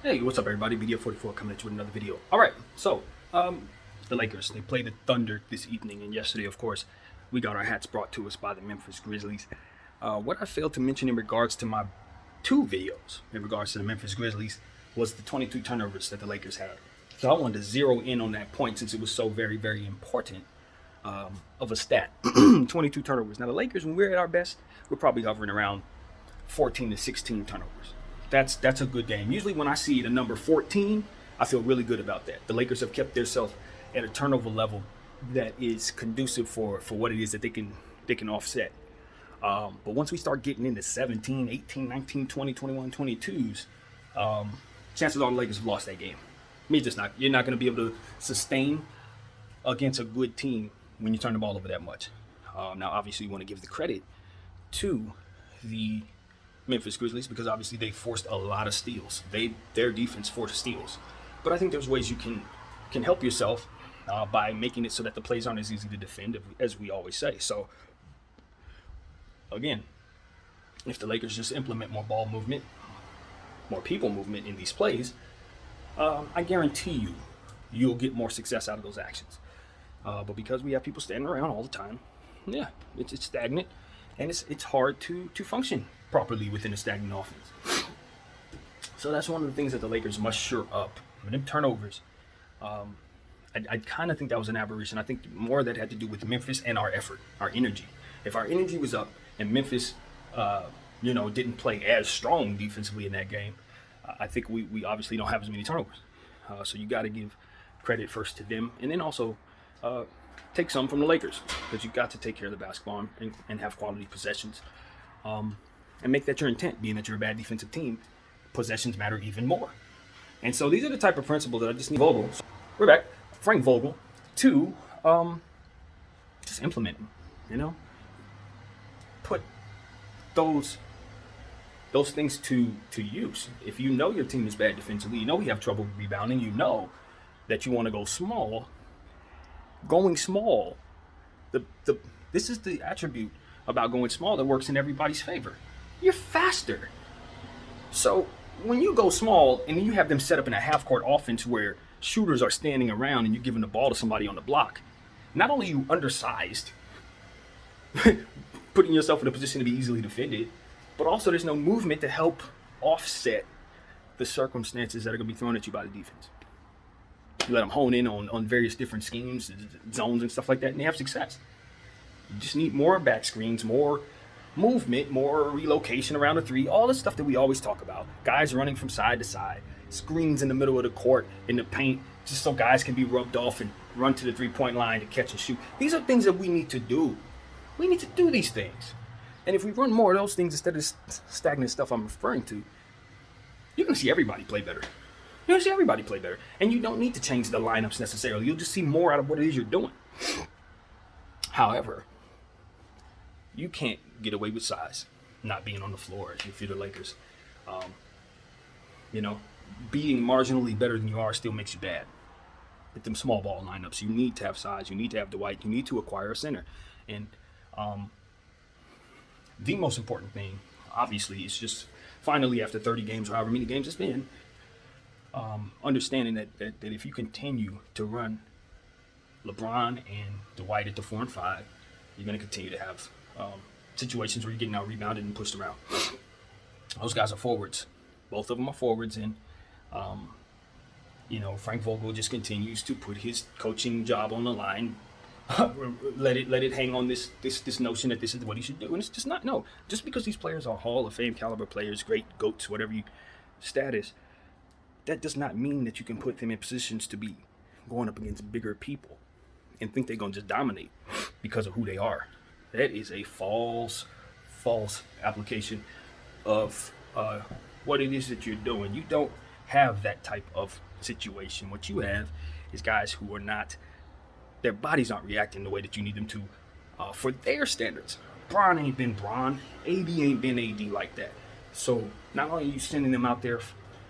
Hey, what's up, everybody? BDF44 coming at you with another video. All right, so the Lakers, they played the Thunder this evening, and yesterday, of course, we got our hats brought to us by the Memphis Grizzlies. What I failed to mention in regards to my two videos in regards to the Memphis Grizzlies was the 22 turnovers that the Lakers had. So I wanted to zero in on that point since it was so very, very important of a stat. 22 turnovers. Now, the Lakers, when we're at our best, we're probably hovering around 14 to 16 turnovers. That's a good game. Usually when I see the number 14, I feel really good about that. The Lakers have kept themselves at a turnover level that is conducive for what it is that they can offset. But once we start getting into 17, 18, 19, 20, 21, 22s, chances are the Lakers have lost that game. I mean, you're not going to be able to sustain against a good team when you turn the ball over that much. Now, obviously, you want to give the credit to the Memphis Grizzlies because obviously they forced a lot of steals. Their defense forced steals, but I think there's ways you can help yourself by making it so that the plays aren't as easy to defend as we always say. So again, if the Lakers just implement more ball movement, more people movement in these plays, I guarantee you'll get more success out of those actions. But because we have people standing around all the time, yeah, it's stagnant, and it's hard to function properly within a stagnant offense. So that's one of the things that the Lakers must shore up. I mean, them turnovers, I kind of think that was an aberration. I think more of that had to do with Memphis and our effort, our energy. If our energy was up and Memphis, didn't play as strong defensively in that game, I think we obviously don't have as many turnovers. So you got to give credit first to them, and then also take some from the Lakers because you got to take care of the basketball and have quality possessions. And make that your intent, being that you're a bad defensive team, possessions matter even more. And so these are the type of principles that I just need Vogel. So we're back, Frank Vogel, to just implement them, put those things to use. If you know your team is bad defensively, you know you have trouble rebounding, you know that you want to go small. Going small, this is the attribute about going small that works in everybody's favor. You're faster. So when you go small and then you have them set up in a half-court offense where shooters are standing around and you're giving the ball to somebody on the block, not only are you undersized, putting yourself in a position to be easily defended, but also there's no movement to help offset the circumstances that are going to be thrown at you by the defense. You let them hone in on various different schemes, zones, and stuff like that, and they have success. You just need more back screens, more movement, more relocation around the three, all the stuff that we always talk about. Guys running from side to side, screens in the middle of the court, in the paint, just so guys can be rubbed off and run to the three-point line to catch and shoot. These are things that we need to do. We need to do these things. And if we run more of those things instead of stagnant stuff I'm referring to, you're going to see everybody play better. You're going to see everybody play better. And you don't need to change the lineups necessarily. You'll just see more out of what it is you're doing. However, you can't get away with size not being on the floor if you're the Lakers. Being marginally better than you are still makes you bad. With them small ball lineups, you need to have size. You need to have Dwight. You need to acquire a center. And the most important thing, obviously, is just finally after 30 games or however many games it's been, understanding that if you continue to run LeBron and Dwight at the 4 and 5, you're going to continue to have situations where you're getting out rebounded and pushed around. Those guys are forwards. Both of them are forwards, and Frank Vogel just continues to put his coaching job on the line. let it hang on this notion that this is what he should do, and it's just not. No, just because these players are Hall of Fame caliber players, great GOATs, whatever you status, that does not mean that you can put them in positions to be going up against bigger people and think they're going to just dominate because of who they are. That is a false application of what it is that you're doing. You don't have that type of situation. What you have is guys who are not, their bodies aren't reacting the way that you need them to for their standards. Bron ain't been Bron. AD ain't been AD like that. So not only are you sending them out there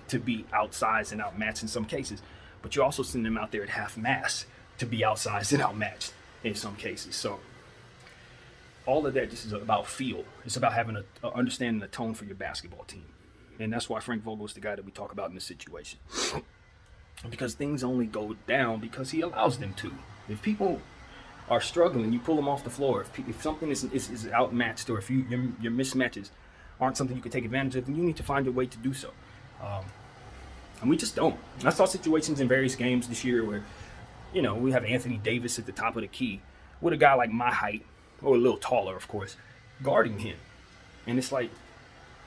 to be outsized and outmatched in some cases, but you're also sending them out there at half mass to be outsized and outmatched in some cases. So all of that just is about feel. It's about having a understanding the tone for your basketball team. And that's why Frank Vogel is the guy that we talk about in this situation. Because things only go down because he allows them to. If people are struggling, you pull them off the floor. If something is outmatched, or if your mismatches aren't something you can take advantage of, then you need to find a way to do so. And we just don't. I saw situations in various games this year where, we have Anthony Davis at the top of the key with a guy like my height, or a little taller, of course, guarding him. And it's like,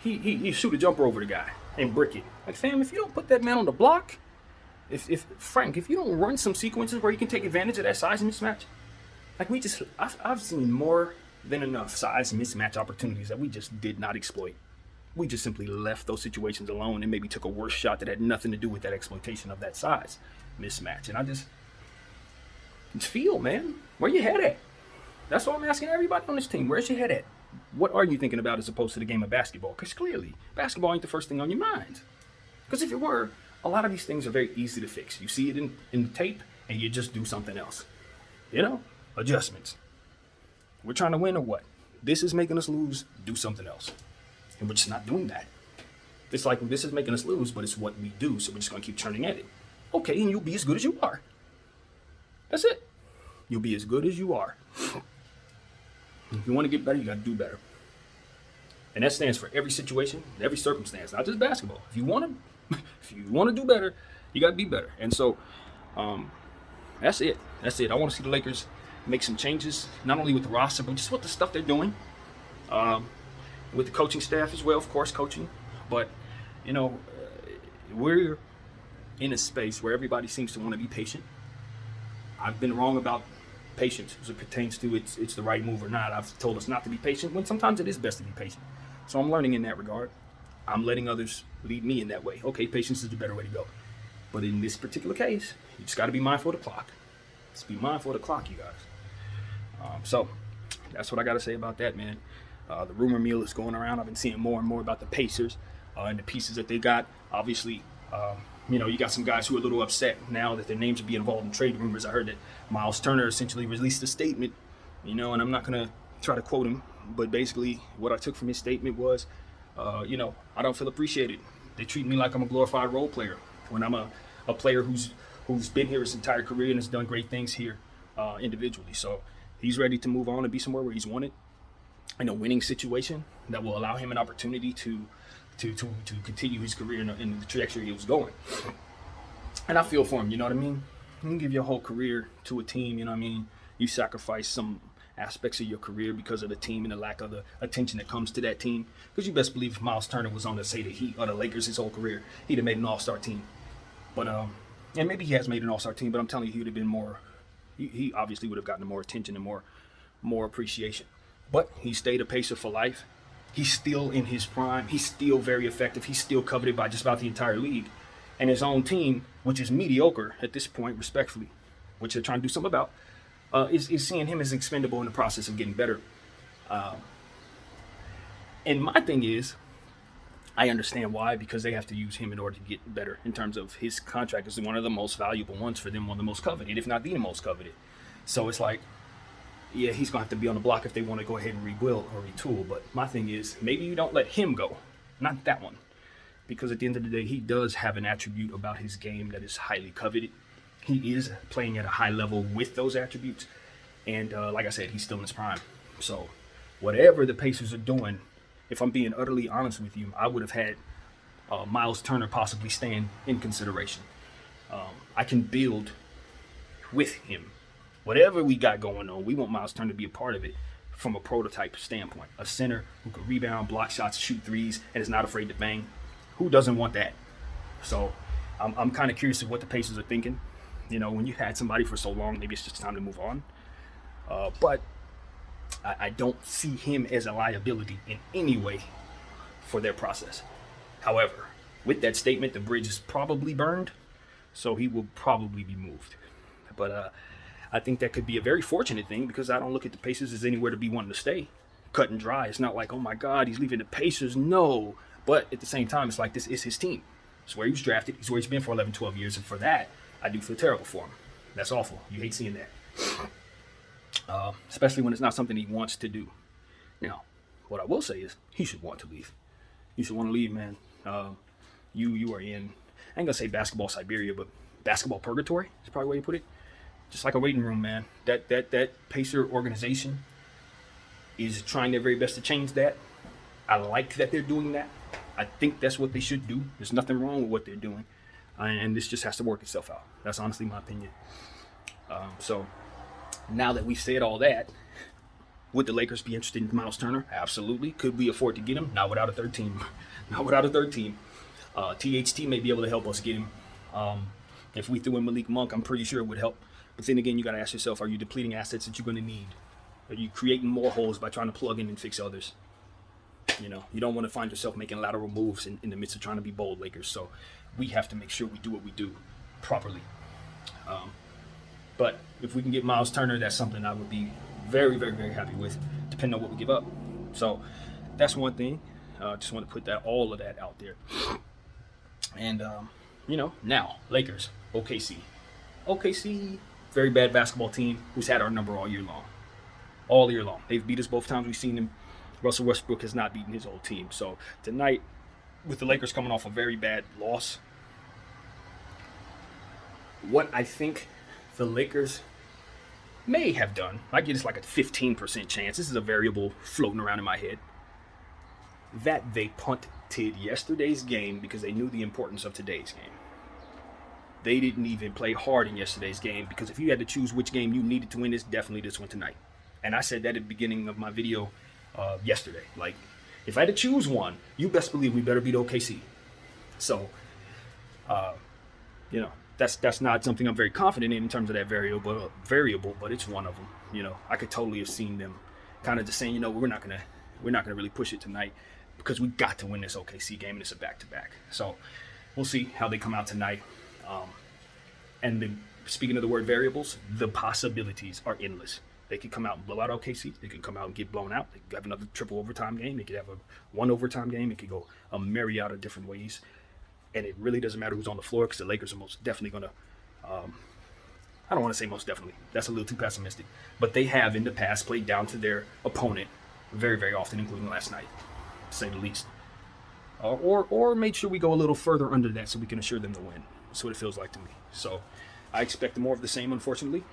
he shoot a jumper over the guy and brick it. Like, fam, if you don't put that man on the block, if you don't run some sequences where you can take advantage of that size mismatch, like I've seen more than enough size mismatch opportunities that we just did not exploit. We just simply left those situations alone and maybe took a worse shot that had nothing to do with that exploitation of that size mismatch. And I just feel, man, where your head at? That's what I'm asking everybody on this team. Where's your head at? What are you thinking about as opposed to the game of basketball? Because clearly, basketball ain't the first thing on your mind. Because if it were, a lot of these things are very easy to fix. You see it in the tape, and you just do something else. Adjustments. We're trying to win or what? This is making us lose, do something else. And we're just not doing that. It's like, this is making us lose, but it's what we do, so we're just going to keep churning at it. Okay, and you'll be as good as you are. That's it. You'll be as good as you are. If you want to get better, you got to do better. And that stands for every situation, every circumstance, not just basketball. If you want to do better, you got to be better. And so that's it. I want to see the Lakers make some changes, not only with the roster, but just with the stuff they're doing. With the coaching staff as well, of course, coaching. But, we're in a space where everybody seems to want to be patient. I've been wrong about patience as it pertains to it's the right move or not. I've told us not to be patient when sometimes it is best to be patient. So I'm learning in that regard. I'm letting others lead me in that way. Okay, patience is the better way to go. But in this particular case, you just got to be mindful of the clock. Just be mindful of the clock, you guys. So that's what I got to say about that, man. The rumor mill is going around. I've been seeing more and more about the Pacers and the pieces that they got. Obviously, you got some guys who are a little upset now that their names are being involved in trade rumors. I heard that Miles Turner essentially released a statement, and I'm not going to try to quote him, but basically what I took from his statement was, I don't feel appreciated. They treat me like I'm a glorified role player when I'm a player who's been here his entire career and has done great things here individually. So he's ready to move on and be somewhere where he's wanted in a winning situation that will allow him an opportunity to continue his career in the trajectory he was going. And I feel for him, you know what I mean? You can give your whole career to a team, you know what I mean? You sacrifice some aspects of your career because of the team and the lack of the attention that comes to that team. Because you best believe if Miles Turner was on, say, the Heat or the Lakers his whole career, he'd have made an all-star team. But, and maybe he has made an all-star team, but I'm telling you, he would have been more, he obviously would have gotten more attention and more appreciation. But he stayed a Pacer for life. He's still in his prime. He's still very effective. He's still coveted by just about the entire league. And his own team, which is mediocre at this point, respectfully, which they're trying to do something about, is seeing him as expendable in the process of getting better. And my thing is, I understand why, because they have to use him in order to get better in terms of his contract is one of the most valuable ones for them, one of the most coveted, if not the most coveted. So it's like, yeah, he's going to have to be on the block if they want to go ahead and rebuild or retool. But my thing is, maybe you don't let him go, not that one. Because at the end of the day, he does have an attribute about his game that is highly coveted. He is playing at a high level with those attributes. And like I said, he's still in his prime. So whatever the Pacers are doing, if I'm being utterly honest with you, I would have had Miles Turner possibly staying in consideration. I can build with him. Whatever we got going on, we want Miles Turner to be a part of it from a prototype standpoint. A center who can rebound, block shots, shoot threes, and is not afraid to bang. Who doesn't want that? So I'm kind of curious of what the Pacers are thinking. When you had somebody for so long, maybe it's just time to move on. But I don't see him as a liability in any way for their process. However, with that statement, the bridge is probably burned, so he will probably be moved. But I think that could be a very fortunate thing because I don't look at the Pacers as anywhere to be wanting to stay. Cut and dry. It's not like, oh my God, he's leaving the Pacers. No. But at the same time, it's like this is his team. It's where he was drafted. It's where he's been for 11, 12 years. And for that, I do feel terrible for him. That's awful. You hate seeing that. Especially when it's not something he wants to do. Now, what I will say is he should want to leave. You should want to leave, man. You are in, I ain't gonna say basketball Siberia, but basketball purgatory is probably the way you put it. Just like a waiting room, man. That Pacer organization is trying their very best to change that. I like that they're doing that. I think that's what they should do. There's nothing wrong with what they're doing, and this just has to work itself out. That's honestly my opinion. So now that we've said all that, would the Lakers be interested in Miles Turner? Absolutely. Could we afford to get him? Not without a third team. Not without a third team. THT may be able to help us get him. If we threw in Malik Monk, I'm pretty sure it would help. But then again, you got to ask yourself, are you depleting assets that you're going to need? Are you creating more holes by trying to plug in and fix others? You know, you don't want to find yourself making lateral moves in the midst of trying to be bold, Lakers. So we have to make sure we do what we do properly. But if we can get Miles Turner, that's something I would be very, very, very happy with, depending on what we give up. So that's one thing. Just want to put all of that out there. And, now, Lakers, OKC. OKC, very bad basketball team who's had our number all year long. All year long. They've beat us both times we've seen them. Russell Westbrook has not beaten his old team. So tonight, with the Lakers coming off a very bad loss, what I think the Lakers may have done, I give this like a 15% chance, this is a variable floating around in my head, that they punted yesterday's game because they knew the importance of today's game. They didn't even play hard in yesterday's game because if you had to choose which game you needed to win, it's definitely this one tonight. And I said that at the beginning of my video yesterday. Like, if I had to choose one, you best believe we better beat OKC. So, that's not something I'm very confident in terms of that variable, but it's one of them. You know, I could totally have seen them kind of just saying, we're not gonna really push it tonight because we got to win this OKC game and it's a back-to-back. So we'll see how they come out tonight. And then, speaking of the word variables, the possibilities are endless. They could come out and blow out OKC. They could come out and get blown out. They could have another triple overtime game. They could have one overtime game. It could go a myriad of different ways. And it really doesn't matter who's on the floor because the Lakers are most definitely going to, I don't want to say most definitely. That's a little too pessimistic. But they have in the past played down to their opponent very, very often, including last night, to say the least. Or made sure we go a little further under that so we can assure them the win. That's what it feels like to me. So I expect more of the same, unfortunately.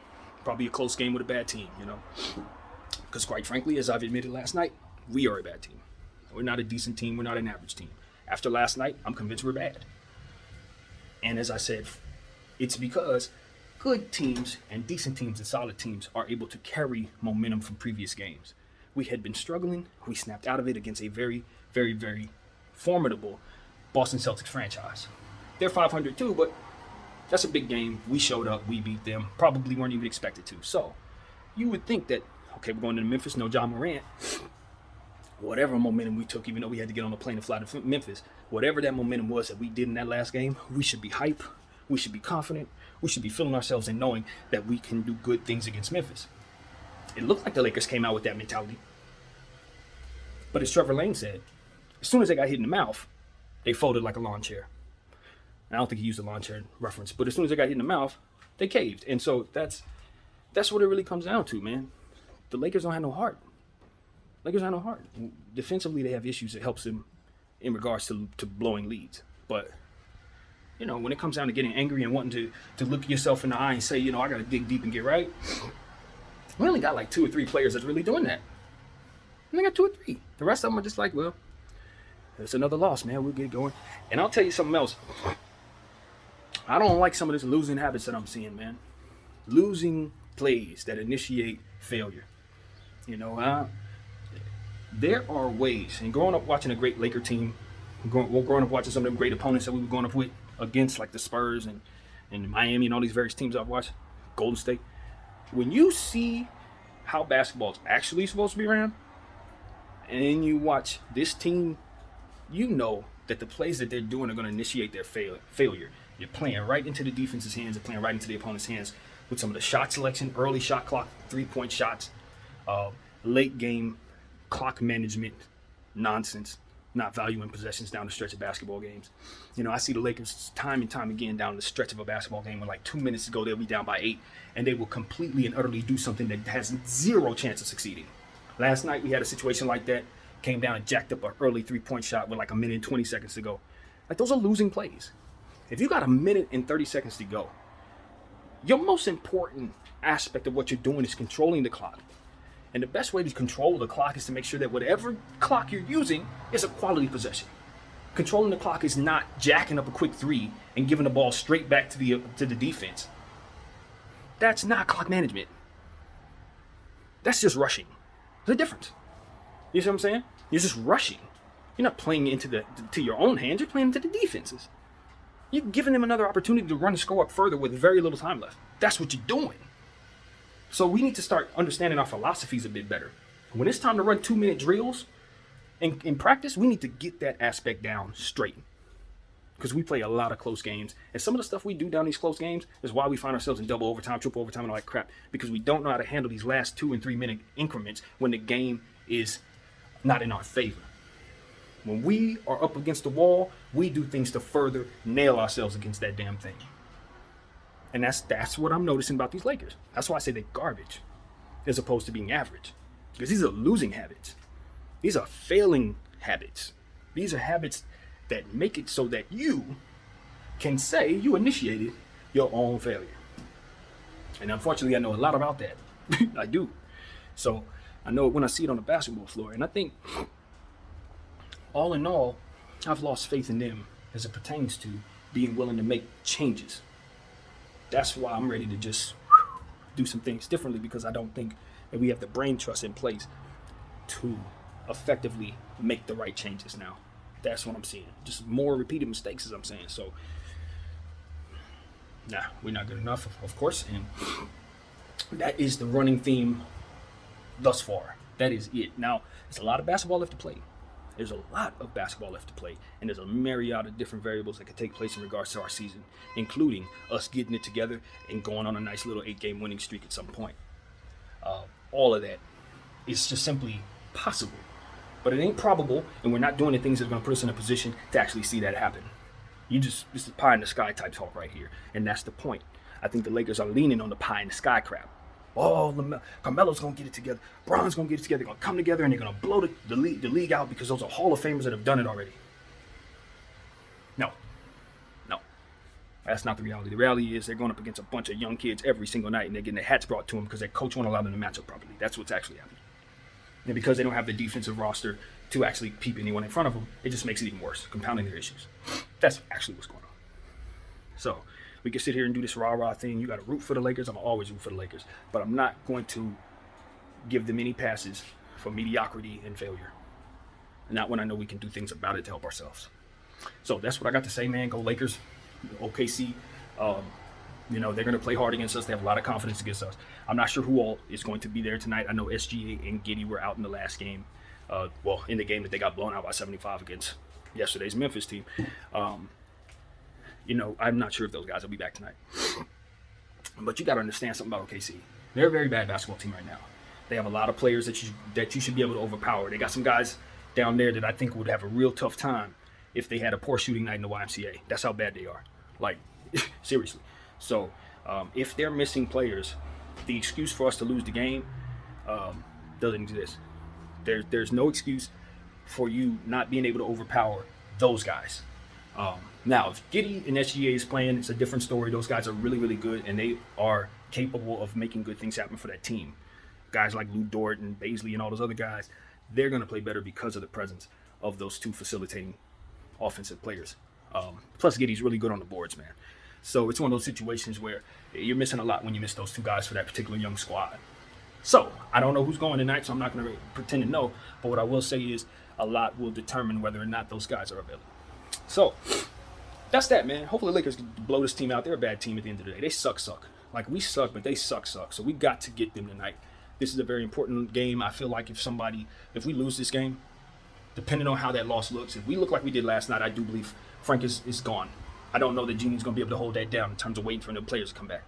Probably a close game with a bad team, Because quite frankly, as I've admitted last night, we are a bad team. We're not a decent team. We're not an average team. After last night, I'm convinced we're bad. And as I said, it's because good teams and decent teams and solid teams are able to carry momentum from previous games. We had been struggling. We snapped out of it against a very, very, very formidable Boston Celtics franchise. They're 500 too, but that's a big game. We showed up. We beat them. Probably weren't even expected to. So you would think that, okay, we're going to Memphis, no John Morant. Whatever momentum we took, even though we had to get on a plane and fly to Memphis, whatever that momentum was that we did in that last game, we should be hype. We should be confident. We should be feeling ourselves and knowing that we can do good things against Memphis. It looked like the Lakers came out with that mentality. But as Trevor Lane said, as soon as they got hit in the mouth, they folded like a lawn chair. I don't think he used a lawn chair reference, but as soon as they got hit in the mouth, they caved. And so that's what it really comes down to, man. The Lakers don't have no heart. Lakers don't have no heart. Defensively, they have issues that helps them in regards to blowing leads. But, when it comes down to getting angry and wanting to look yourself in the eye and say, I got to dig deep and get right, we only got like 2 or 3 players that's really doing that. We only got 2 or 3. The rest of them are just like, well, it's another loss, man. We'll get going. And I'll tell you something else. I don't like some of this losing habits that I'm seeing, man. Losing plays that initiate failure. There are ways. And growing up watching a great Laker team, growing up watching some of them great opponents that we were going up with against, like the Spurs and Miami and all these various teams I've watched, Golden State. When you see how basketball is actually supposed to be ran, and then you watch this team, you know that the plays that they're doing are going to initiate their failure. You're playing right into the defense's hands. You're playing right into the opponent's hands with some of the shot selection, early shot clock, 3-point shots, late game clock management nonsense, not valuing possessions down the stretch of basketball games. I see the Lakers time and time again down the stretch of a basketball game when like 2 minutes to go, they'll be down by 8, and they will completely and utterly do something that has zero chance of succeeding. Last night we had a situation like that, came down and jacked up an early 3-point shot with like 1 minute and 20 seconds to go. Like, those are losing plays. If you got a minute and 30 seconds to go, your most important aspect of what you're doing is controlling the clock. And the best way to control the clock is to make sure that whatever clock you're using is a quality possession. Controlling the clock is not jacking up a quick three and giving the ball straight back to the defense. That's not clock management. That's just rushing. There's a difference. You see what I'm saying? You're just rushing. You're not playing into to your own hands. You're playing into the defenses. You're giving them another opportunity to run the score up further with very little time left. That's what you're doing. So we need to start understanding our philosophies a bit better. When it's time to run 2-minute drills in practice, we need to get that aspect down straight. Because we play a lot of close games. And some of the stuff we do down these close games is why we find ourselves in double overtime, triple overtime, and all that crap. Because we don't know how to handle these last 2 and 3 minute increments when the game is not in our favor. When we are up against the wall, we do things to further nail ourselves against that damn thing. And that's what I'm noticing about these Lakers. That's why I say they're garbage as opposed to being average. Because these are losing habits. These are failing habits. These are habits that make it so that you can say you initiated your own failure. And unfortunately, I know a lot about that. I do. So I know it when I see it on the basketball floor. And I think, all in all, I've lost faith in them as it pertains to being willing to make changes. That's why I'm ready to just do some things differently, because I don't think that we have the brain trust in place to effectively make the right changes now. That's what I'm seeing. Just more repeated mistakes, as I'm saying. So, we're not good enough, of course. And that is the running theme thus far. That is it. Now, there's a lot of basketball left to play. There's a lot of basketball left to play, and there's a myriad of different variables that could take place in regards to our season, including us getting it together and going on a nice little 8-game winning streak at some point. All of that is just simply possible, but it ain't probable, and we're not doing the things that are going to put us in a position to actually see that happen. This is pie in the sky type talk right here, and that's the point. I think the Lakers are leaning on the pie in the sky crap. Oh, Carmelo's going to get it together. Bron's going to get it together. They're going to come together and they're going to blow the league out because those are Hall of Famers that have done it already. No. That's not the reality. The reality is they're going up against a bunch of young kids every single night, and they're getting their hats brought to them because their coach won't allow them to match up properly. That's what's actually happening. And because they don't have the defensive roster to actually peep anyone in front of them, it just makes it even worse, compounding their issues. That's actually what's going on. So we can sit here and do this rah-rah thing. You got to root for the Lakers. I'm always root for the Lakers. But I'm not going to give them any passes for mediocrity and failure. Not when I know we can do things about it to help ourselves. So that's what I got to say, man. Go Lakers. OKC, they're going to play hard against us. They have a lot of confidence against us. I'm not sure who all is going to be there tonight. I know SGA and Giddey were out in the last game. In the game that they got blown out by 75 against yesterday's Memphis team. I'm not sure if those guys will be back tonight. But you got to understand something about OKC. They're a very bad basketball team right now. They have a lot of players that you should be able to overpower. They got some guys down there that I think would have a real tough time if they had a poor shooting night in the YMCA. That's how bad they are. Like, seriously. So, if they're missing players, the excuse for us to lose the game doesn't exist. There's no excuse for you not being able to overpower those guys. Now, if Giddey and SGA is playing, it's a different story. Those guys are really, really good, and they are capable of making good things happen for that team. Guys like Lou Dort and Baisley and all those other guys, they're going to play better because of the presence of those two facilitating offensive players. Plus, Giddey's really good on the boards, man. So it's one of those situations where you're missing a lot when you miss those two guys for that particular young squad. So I don't know who's going tonight, so I'm not going to pretend to know. But what I will say is a lot will determine whether or not those guys are available. So that's that, man. Hopefully the Lakers can blow this team out. They're a bad team at the end of the day. They suck. Like, we suck, but they suck. So we got to get them tonight. This is a very important game. I feel like if we lose this game, depending on how that loss looks, if we look like we did last night, I do believe Frank is gone. I don't know that Jeannie's going to be able to hold that down in terms of waiting for the players to come back.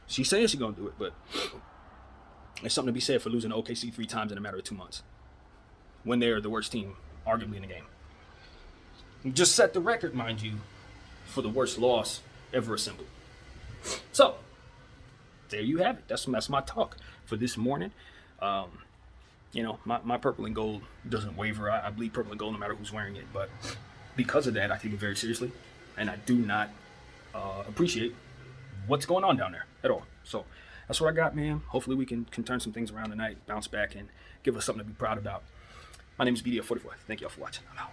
She's saying she's going to do it, but there's something to be said for losing OKC 3 times in a matter of 2 months when they're the worst team, arguably, in the game. Just set the record, mind you, for the worst loss ever assembled. So, there you have it. That's my talk for this morning. My purple and gold doesn't waver. I bleed purple and gold no matter who's wearing it. But because of that, I take it very seriously, and I do not appreciate what's going on down there at all. So that's what I got, man. Hopefully we can turn some things around tonight, bounce back, and give us something to be proud about. My name is BDF44. Thank y'all for watching. I'm out.